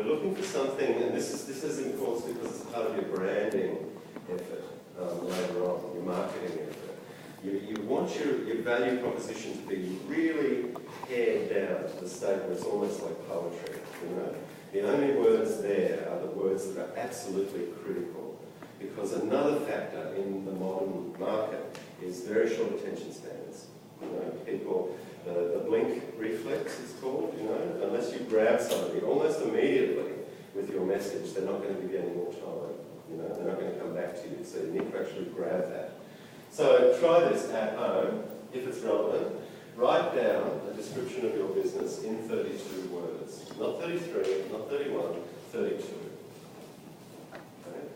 we're looking for something, and this is important because it's part of your branding effort later on, your marketing effort. You want your value proposition to be really pared down to the state where it's almost like poetry, you know. The only words there are the words that are absolutely critical, because another factor in the modern market is very short attention spans. You know, people, the blink reflex is called, you know, unless you grab somebody almost immediately with your message, they're not going to give you any more time. You know, they're not going to come back to you, so you need to actually grab that. So try this at home, if it's relevant. Write down a description of your business in 32 words. Not 33, not 31, 32. Okay?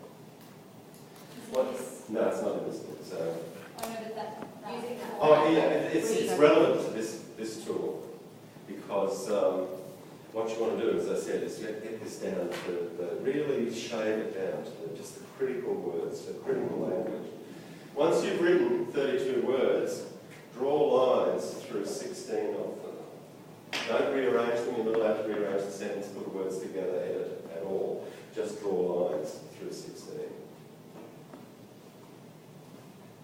What? No, it's not in this book. So. Oh, yeah, it's relevant to this tool, because what you want to do, as I said, is get this down to really shave it down to just the critical words, the critical language. Once you've written 32 words, draw lines through 16 of them. Don't rearrange them, you're not allowed to rearrange the sentence, put words together, edit at all. Just draw lines through 16.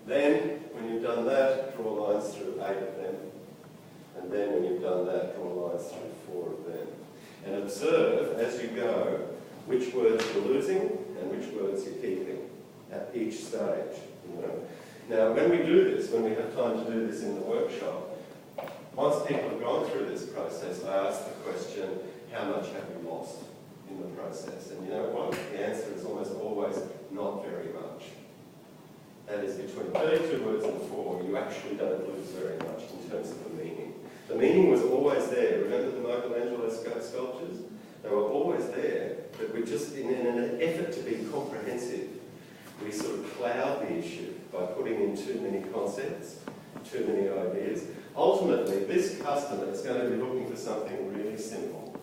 Then, when you've done that, draw lines through 8 of them. And then when you've done that, draw lines through 4 of them. And observe, as you go, which words you're losing and which words you're keeping at each stage. You know? Now, when we do this, when we have time to do this in the workshop, once people have gone through this process, I ask the question, how much have you lost in the process? And you know what? The answer is almost always not very much. That is, between 32 words and 4, you actually don't lose very much in terms of the meaning. The meaning was always there. Remember the Michelangelo sculptures? They were always there, but we just, in an effort to be comprehensive, we sort of cloud the issue by putting in too many concepts, too many ideas. Ultimately, this customer is going to be looking for something really simple,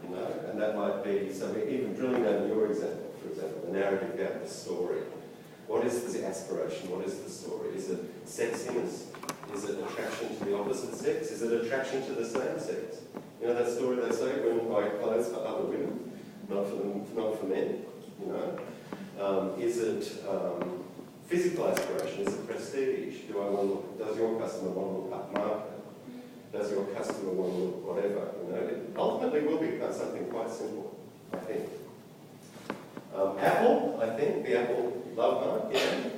you know, and that might be, so we're even drilling down your example, for example, the narrative gap, the story. What is the aspiration? What is the story? Is it sexiness? Is it attraction to the opposite sex? Is it attraction to the same sex? You know that story they say, women buy clothes for other women, not for men, you know? Is it physical aspiration? Is it prestige? Does your customer want to look upmarket? Does your customer want to look whatever? You know, it ultimately will become something quite simple, I think. Apple, I think, the Apple love mark,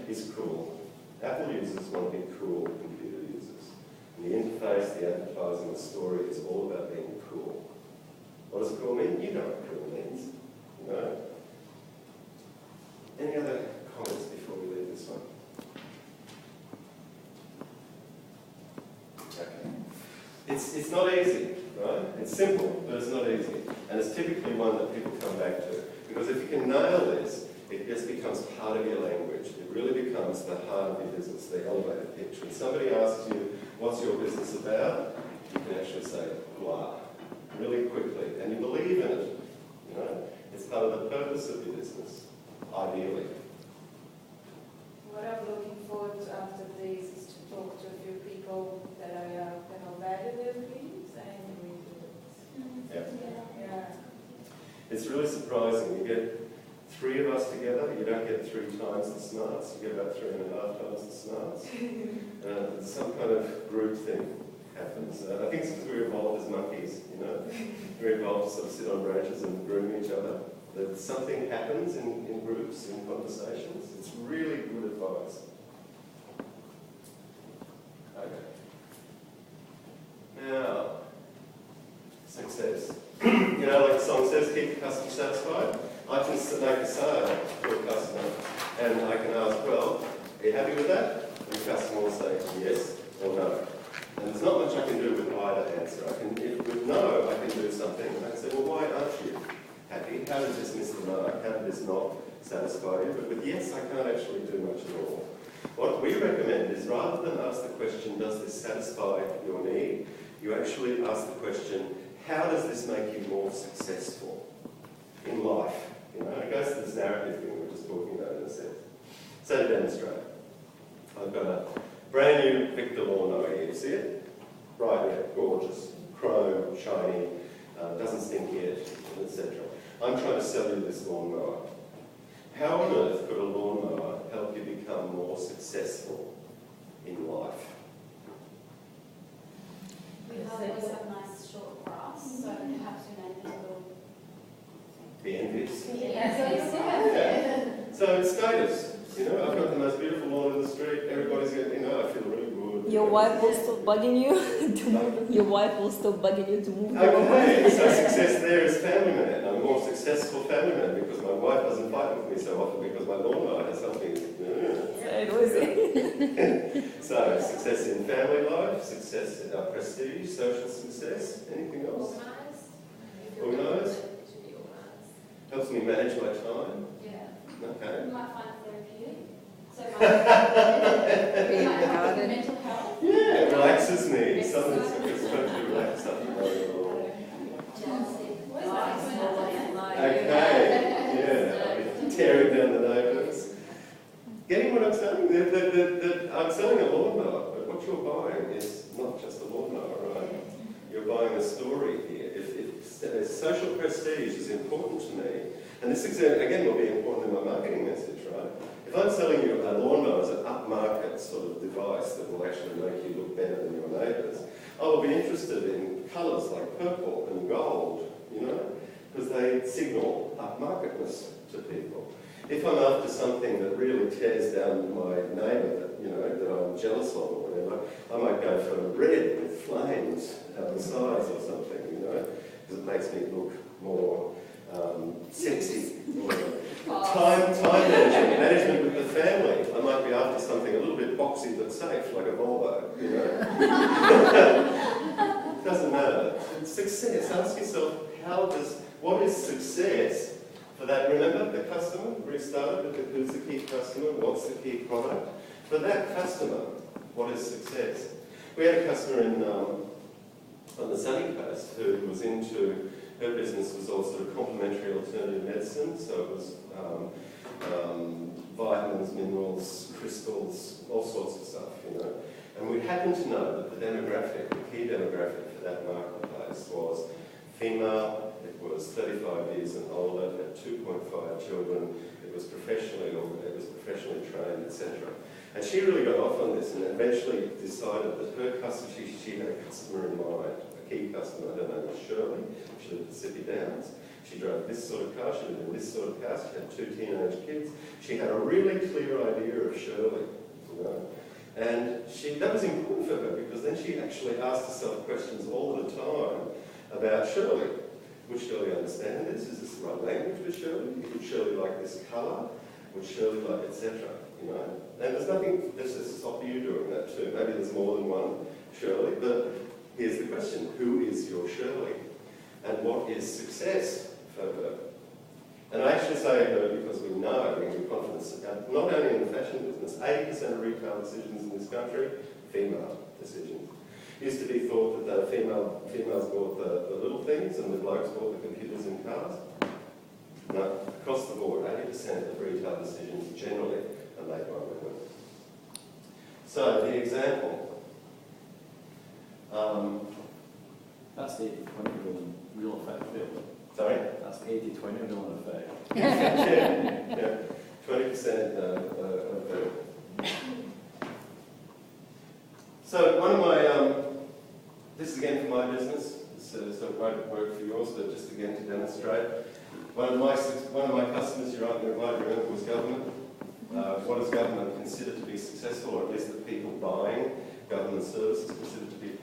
is cool. Apple users want to be cool computer users. And the interface, the advertising, the story is all about being cool. What does cool mean? You know what cool means. You know? Any other comments before we leave this one? Okay. It's not easy, right? It's simple, but it's not easy. And it's typically one that people come back to. Because if you can nail this, it just becomes part of your language. It really becomes the heart of your business, the elevator pitch. When somebody asks you, what's your business about? You can actually say, blah, really quickly. And you believe in it. You know, it's part of the purpose of your business, ideally. What I'm looking forward to after this is to talk to a few people that I value their dreams and we do it. Yeah. It's really surprising. You get 3 of us together, you don't get 3 times the smarts, you get about 3.5 times the smarts. Some kind of group thing happens. I think it's because we're evolved as monkeys, you know. We're evolved to sort of sit on branches and groom each other. That something happens in groups, in conversations. It's really good advice. Okay. Now, success. You know, like the song says, keep the customer satisfied. I can make a sale to a customer and I can ask, well, are you happy with that? And the customer will say yes or no. And there's not much I can do with either answer. If with no, I can do something. And I can say, well, why aren't you happy? How did this miss the mark? How did this not satisfy you? But with yes, I can't actually do much at all. What we recommend is rather than ask the question, does this satisfy your need? You actually ask the question, how does this make you more successful in life? You know, it goes to this narrative thing we were just talking about in a sense. So to demonstrate, I've got a brand new Victor Lawnmower here. You see it? Right, yeah, gorgeous. Chrome, shiny, doesn't stink yet. etc. I'm trying to sell you this lawnmower. How on earth could a lawnmower help you become more successful in life? We always have nice short grass, so perhaps your neighbours will Be envious. Yeah. So it's status. You know, I've got the most beautiful lawn in the street. Everybody's going, you know, I feel really good. Your wife will stop bugging you to move. Your wife will stop bugging you to move. Okay, so success there is family man. I'm a more successful family man because my wife doesn't fight with me so often because my lawnmower has something. So success in family life, success in prestige, social success. Anything else? Organised. Helps me manage my time. Yeah. Okay. You might find it therapeutic. So it might help with mental health. Yeah, it relaxes me. Something that's totally relaxed up and going. Jealousy. Okay, yeah, I'll be tearing down the neighbours. Getting what I'm saying? I'm selling a lawnmower, but what you're buying is not just a lawnmower, right? You're buying a story here. If social prestige is important to me, and this again will be important in my marketing message, right? If I'm selling you a lawnmower as an upmarket sort of device that will actually make you look better than your neighbours, I will be interested in colours like purple and gold, you know, because they signal upmarketness to people. If I'm after something that really tears down my neighbour, that, you know, that I'm jealous of or whatever, I might go for red with flames out the sides or something, you know, because it makes me look more sexy. Time management with the family. I might be after something a little bit boxy but safe, like a Volvo, you know. Doesn't matter. It's success. Ask yourself, what is success for that? Remember the customer? Restarted with who's the key customer? What's the key product? For that customer, what is success? We had a customer on the sunny coast who was into. Her business was all sort of complementary alternative medicine, so it was vitamins, minerals, crystals, all sorts of stuff, you know. And we happened to know that the key demographic for that marketplace was female, it was 35 years and older, it had 2.5 children, it was professionally trained, etc. And she really got off on this and eventually decided that her customer, she had a customer in mind. Key customer, her name was Shirley. She lived at Sippy Downs. She drove this sort of car, she lived in this sort of car, she had 2 teenage kids. She had a really clear idea of Shirley, you know. And that was important for her because then she actually asked herself questions all the time about Shirley. Would Shirley understand this? Is this the right language for Shirley? Would Shirley like this colour? Would Shirley like, etc. You know? And there's nothing that's to stop you doing that too. Maybe there's more than one Shirley, but here's the question, who is your Shirley? And what is success for her? And I actually say her because we know, we have confidence, about not only in the fashion business, 80% of retail decisions in this country, female decisions. It used to be thought that the females bought the little things and the blokes bought the computers and cars. No, across the board, 80% of retail decisions generally are made by women. So the example, that's the 80-20 rule in real effect, Phil. sorry? That's the 80-20 rule in effect. yeah, 20% of the... So one of my, this is again for my business, so it won't work for yours, but just again to demonstrate. One of my customers, you might remember, was government. What does government consider to be successful, or at least the people buying government services consider to be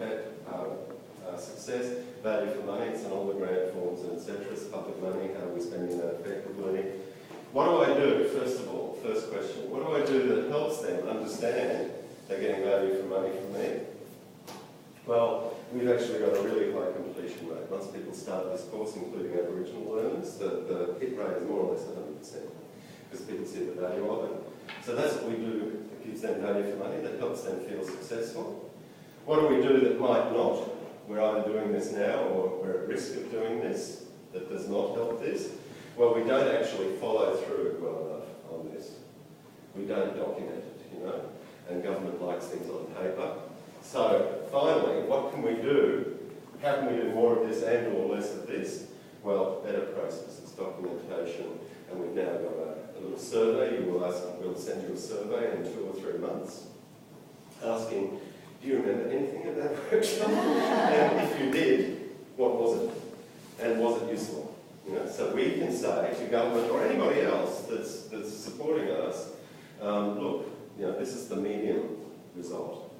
success? Value for money, it's in all the grant forms and etc. It's public money, how are we spending that effectively? What do I do, first of all, first question, what do I do that helps them understand they're getting value for money from me? Well, we've actually got a really high completion rate. Once people start this course, including Aboriginal learners, the hit rate is more or less 100%, because people see the value of it. So that's what we do that gives them value for money, that helps them feel successful. What do we do that might not? We're either doing this now or we're at risk of doing this, that does not help this. Well, we don't actually follow through well enough on this. We don't document it, you know, and government likes things on paper. So finally, what can we do? How can we do more of this and or less of this? Well, better process, it's documentation, and we've now got a little survey. We'll send you a survey in 2 or 3 months asking, do you remember anything of that workshop? And if you did, what was it? And was it useful? You know, so we can say to government or anybody else that's supporting us, look, you know, this is the medium result.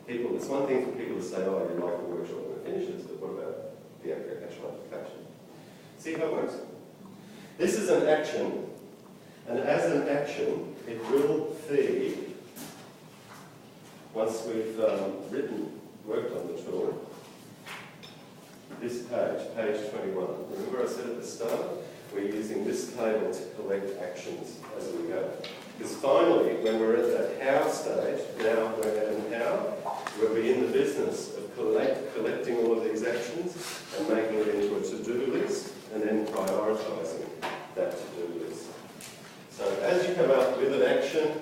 It's one thing for people to say, oh, you like the workshop when it finishes, but what about the actual application? See how it works? This is an action, and as an action, it will feed, once we've worked on the tool, this page 21. Remember I said at the start, we're using this table to collect actions as we go. Because finally, when we're at that how stage, now we're in how, we'll be in the business of collecting all of these actions and making it into a to-do list and then prioritising that to-do list. So as you come up with an action,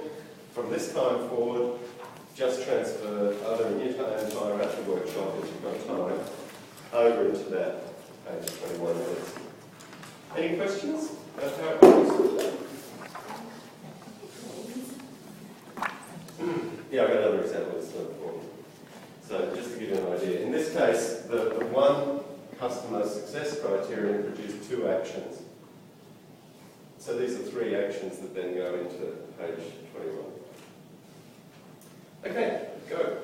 from this time forward, just transfer either in your entire at the workshop if you've got time, over into that page 21 minutes. Any questions about how it works? Yeah, I've got another example for you. So just to give you an idea, in this case, the one customer success criterion produced 2 actions. So these are 3 actions that then go into page 21. Okay, go.